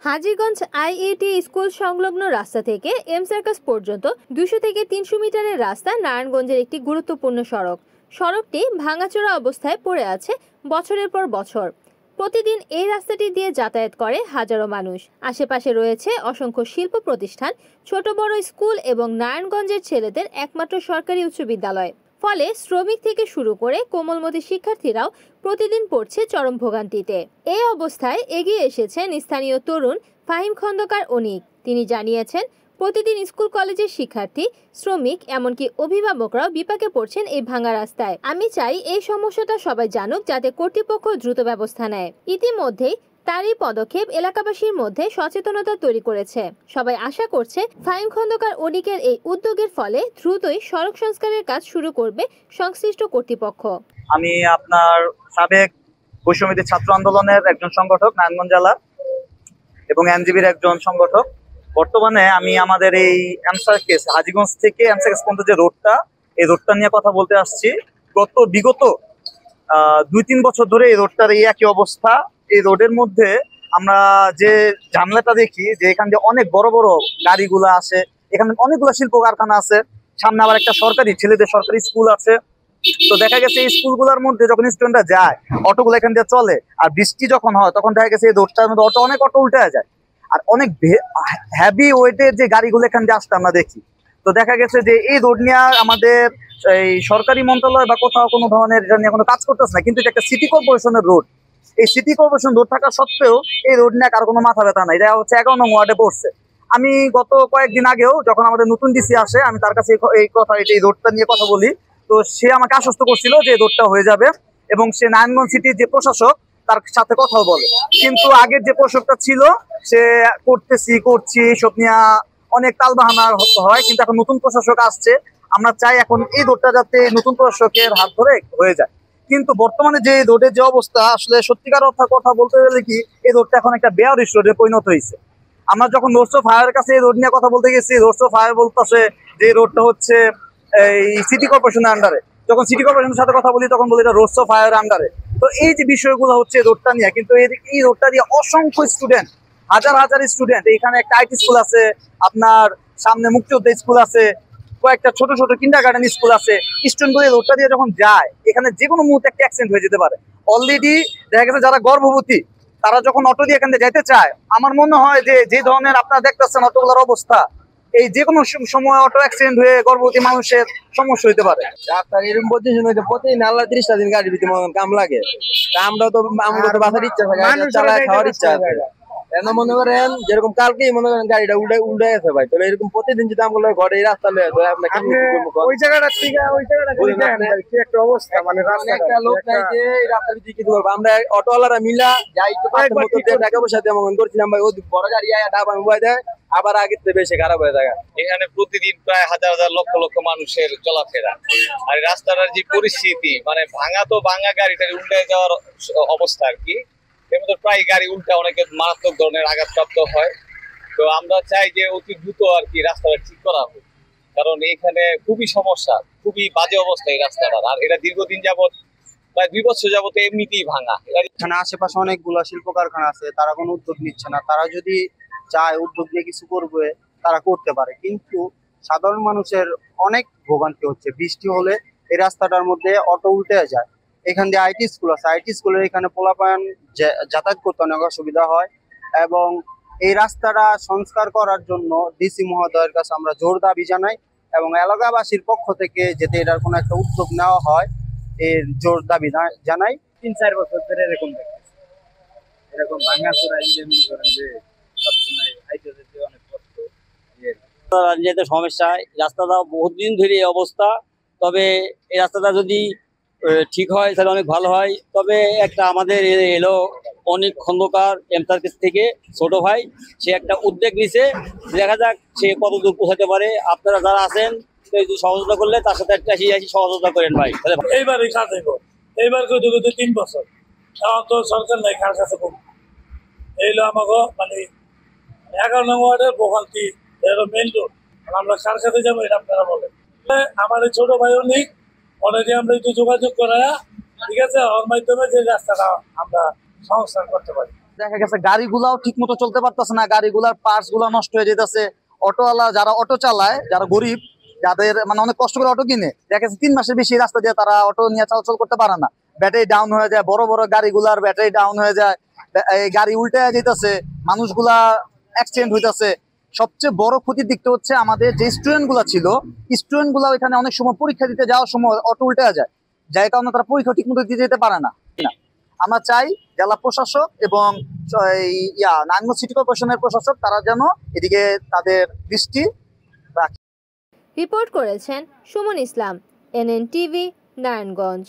Hajiganj আইইটি school সংলগ্ন রাস্তা থেকে এম সার্কাস পর্যন্ত 200 থেকে 300 মিটারের রাস্তা নারায়ণগঞ্জের একটি গুরুত্বপূর্ণ সড়ক। সড়কটি ভাঙাচোরা অবস্থায় পড়ে আছে বছরের পর বছর। প্রতিদিন এই রাস্তাটি দিয়ে যাতায়াত করে হাজারো মানুষ। আশেপাশে রয়েছে অসংখ্য শিল্প প্রতিষ্ঠান, ছোট বড় স্কুল এবং নারায়ণগঞ্জের ছেলেদের একমাত্র সরকারি উচ্চ বিদ্যালয়। ফলে শ্রমিক থেকে শুরু করে কোমলমতি শিক্ষার্থীরাও প্রতিদিন পড়ছে চরম ভোগান্তিতে। এই অবস্থায় এগিয়ে এসেছেন স্থানীয় তরুণ ফাহিম খন্দকার অনিক। তিনি জানিয়েছেন, প্রতিদিন স্কুল কলেজের শিক্ষার্থী, শ্রমিক এমনকি অভিভাবকরাও বিপাকে পড়ছেন এই ভাঙা রাস্তায়। আমি চাই এই সমস্যাটা সবাই জানুক, যাতে কর্তৃপক্ষ দ্রুত ব্যবস্থা নেয়। ইতিমধ্যেই তারই পদক্ষেপ এলাকাবাসীর মধ্যে সচেতনতা তৈরি করেছে। সবাই আশা করছে ফাহিম খন্দকার অনিকের এই উদ্যোগের ফলে দ্রুতই সড়ক সংস্কারের কাজ শুরু করবে সংশ্লিষ্ট কর্তৃপক্ষ। আমি আপনার সাবেক বৈষম্যবিরোধী ছাত্র আন্দোলনের একজন সংগঠক নারায়ণগঞ্জ জেলার এবং এনজিবির একজন সংগঠক। বর্তমানে আমি আমাদের এই এমসার্কেস হাজীগঞ্জ থেকে এমসার্কেস পর্যন্ত যে রোডটা, এই রোডটা নিয়ে কথা বলতে আসছি। বিগত 2-3 বছর ধরে এই রোডটার এই একই অবস্থা। এই রোডের মধ্যে আমরা যে ঝামেলাটা দেখি, যে এখান দিয়ে অনেক বড় বড় গাড়িগুলো আসে, এখানে অনেকগুলো শিল্প কারখানা আছে, সামনে আবার একটা ছেলেদের সরকারি স্কুল আছে। তো দেখা গেছে এই স্কুলগুলোর মধ্যে যখন স্টুডেন্টরা যায়, অটোগুলো এখান দিয়ে চলে, আর বৃষ্টি যখন হয় তখন দেখা গেছে এই রোডটার মধ্যে অনেক অটো উল্টে যায়, আর অনেক হেভি ওয়েটের যে গাড়িগুলো এখান দিয়ে আসতে আমরা দেখি। তো দেখা গেছে যে এই রোড নিয়ে আমাদের এই সরকারি মন্ত্রণালয় বা কোথাও কোনো ধরনের এটা নিয়ে কোনো কাজ করতেছে না, কিন্তু এটা একটা সিটি কর্পোরেশনের রোড। এই সিটি কর্পোরেশন রোড থাকা সত্ত্বেও এই রোড নিয়ে কারো কোনো মাথা ব্যথা নাই। এটা হচ্ছে 11 নং ওয়ার্ডে পড়ছে। আমি গত কয়েকদিন আগেও যখন আমাদের নতুন ডিসি আসে, আমি তার কাছে এই রোডটা নিয়ে কথা বলি। তো সে আমাকে আশ্বস্ত করছিল যে রোডটা হয়ে যাবে, এবং সে নারায়ণগঞ্জ সিটির যে প্রশাসক তার সাথে কথাও বলে। কিন্তু আগের যে প্রশাসকটা ছিল, সে করছি সব নিয়ে অনেক তালবাহানা হয়, কিন্তু এখন নতুন প্রশাসক আসছে। আমরা চাই এখন এই রোডটা যাতে নতুন প্রশাসকের হাত ধরে হয়ে যায়। কিন্তু বর্তমানে যে রোডের যে অবস্থা, আসলে সত্যিকার কথা বলতে গেলে কি, এই রোডটা এখন একটা বেয়ারিশ রোডে পরিণত হয়েছে। আমরা যখন রোডস অফ ফায়ারের কাছে এই রোড নিয়ে কথা বলতে গেছি, রোডস অফ ফায়ার বলতেছে যে রোডটা হচ্ছে এই সিটি কর্পোরেশনের আন্ডারে। যখন সিটি কর্পোরেশনের সাথে কথা বলি তখন বলি এটা রোডস অফ ফায়ার আন্ডারে। তো এই যে বিষয়গুলো হচ্ছে রোডটা নিয়ে, কিন্তু এই রোডটা দিয়ে অসংখ্য স্টুডেন্ট, হাজার হাজার স্টুডেন্ট, এখানে একটা আইটি স্কুল আছে, আপনার সামনে মুক্তিযোদ্ধা স্কুল আছে, কয়েকটা ছোট ছোট কিন্ডারগার্টেন স্কুল আছে। স্টুডেন্টগুলো এই রোডটা দিয়ে যখন যায়, এখানে যে কোনো মুহূর্তে একটা অ্যাক্সিডেন্ট হয়ে যেতে পারে। অলরেডি দেখা গেছে যারা গর্ভবতী, তারা যখন অটো দিয়ে এখান থেকে যেতে চায়, আমার মনে হয় যে ধরনের আপনারা দেখতেছেন অটোগুলোর অবস্থা, এই যে কোনো সময় অটো অ্যাক্সিডেন্ট হয়ে গর্ভবতী মানুষের সমস্যা হইতে পারে। এরকম প্রতিদিন আল্লাহ 30টা দিন গাড়ির ভিতরে কাম লাগে, আমরা তো বাসার ইচ্ছা থাকে, খাওয়ার ইচ্ছা আছে। মনে করেন যেরকম কালকেই মনে করেন গাড়িটা উল্টে গেছে ভাই, তাহলে এরকম প্রতিদিন যদি আমরা ঘরে এই রাস্তা লয়ে ওই জায়গাটা একটা অবস্থা, মানে একটা লোক নাই যে এই রাস্তা ভিতরে কি করবো। আমরা অটোওয়ালারা মিলা যাই তো টাকা পয়সা দিয়ে মনে করছিলাম ভাই, ওই বড় গাড়ি ডাবা মুবাই দেয়, আবার আগের থেকে বেশি খারাপ হয়ে যায়। এখানে প্রতিদিন প্রায় হাজার হাজার লক্ষ লক্ষ মানুষের চলাফেরা, আর রাস্তাটার যে পরিস্থিতি, মানে ভাঙা গাড়িটার উল্টে যাওয়ার অবস্থা আর কি। এর মধ্যে প্রায় গাড়ি উল্টা অনেকের মারাত্মক ধরনের আঘাতপ্রাপ্ত হয়। তো আমরা চাই যে অতি দ্রুত আর কি রাস্তাটা ঠিক করা হোক, কারণ এখানে খুবই সমস্যা, খুবই বাজে অবস্থা এই রাস্তাটার। আর এটা দীর্ঘদিন যাবত, প্রায় 2 বছর যাবত এমনিতেই ভাঙা। এখানে আশেপাশে অনেকগুলো শিল্প কারখানা আছে, তারা কোনো উদ্যোগ নিচ্ছে না। তারা যদি চায় উদ্যোগ নিয়ে কিছু করবে, তারা করতে পারে, কিন্তু সাধারণ মানুষের অনেক ভোগান্তি হচ্ছে। বৃষ্টি হলে এই রাস্তাটার মধ্যে অটো উল্টে যায়। এখান দিয়ে আইটি স্কুল আছে, আইটি স্কুলের এখানে পোলাপান যাতায়াত করতে অনেক অসুবিধা হয়। এবং এই রাস্তাটা সংস্কার করার জন্য ডিসি মহোদয়ের কাছে আমরা জোর দাবি জানাই, এবং এলাকাবাসীর পক্ষ থেকে যাতে এটার কোনো একটা উদ্যোগ নেওয়া হয়, এর জোর দাবি জানাই। 3-4 বছর ধরে এরকম ভাঙাচোরা করেন যে সবসময় হাইটে যেতে অনেক কষ্ট, যেতে সমস্যা। রাস্তাটা বহুদিন ধরে এই অবস্থা, তবে এই রাস্তাটা যদি ঠিক হয় তাহলে অনেক ভালো হয়। তবে একটা আমাদের এলো অনেক খন্দকার এমসার্কেস থেকে ছোট ভাই, সে একটা উদ্যোগ নিছে, দেখা যাক সে কতদূর পৌঁছাতে পারে। আপনারা যারা আছেন সহযোগিতা করলে তার সাথে একটা সহযোগিতা করেন ভাই। এইবারই কাজ হইব, এইবার করতে 3 বছর, এখন তো সরকার নাই কার কাছে কম। এইলো আমাকে মানে 11 নং ওয়ার্ডের ভোগান্তি, মেইন রোড। আমরা কার কাছে যাবো এটা আপনারা বলেন। আমার এই ছোট ভাইও নেই, অনেকে আমরা একটু যোগাযোগ করা, ঠিক আছে, ওর মাধ্যমে যে রাস্তাটা আমরা সংস্কার করতে পারি। দেখা গেছে গাড়িগুলাও ঠিক মতো চলতে পারতেছে না, গাড়িগুলার পার্টস গুলা নষ্ট হয়ে যেতেছে। অটোওয়ালা যারা অটো চালায়, যারা গরিব, যাদের মানে অনেক কষ্ট করে অটো কিনে, দেখা গেছে 3 মাসের বেশি রাস্তা দিয়ে তারা অটো নিয়ে চলাচল করতে পারে না। ব্যাটারি ডাউন হয়ে যায়, বড় বড় গাড়িগুলার ব্যাটারি ডাউন হয়ে যায়, এই গাড়ি উল্টে যেতেছে, মানুষগুলা অ্যাক্সিডেন্ট হইতেছে। সবচেয়ে বড় ক্ষতির দিকটা হচ্ছে আমাদের যে স্টুডেন্ট গুলা ছিল, স্টুডেন্ট গুলা ওইখানে অনেক সময় পরীক্ষা দিতে যাওয়ার সময় অটো উল্টে যায়, যার কারণে তারা পরীক্ষা ঠিক মতো দিতে যেতে পারে না। আমরা চাই জেলা প্রশাসক এবং নারায়ণগঞ্জ সিটি কর্পোরেশনের প্রশাসক তারা যেন এদিকে তাদের দৃষ্টি রাখে। রিপোর্ট করেছেন সুমন ইসলাম, NNTV, নারায়ণগঞ্জ।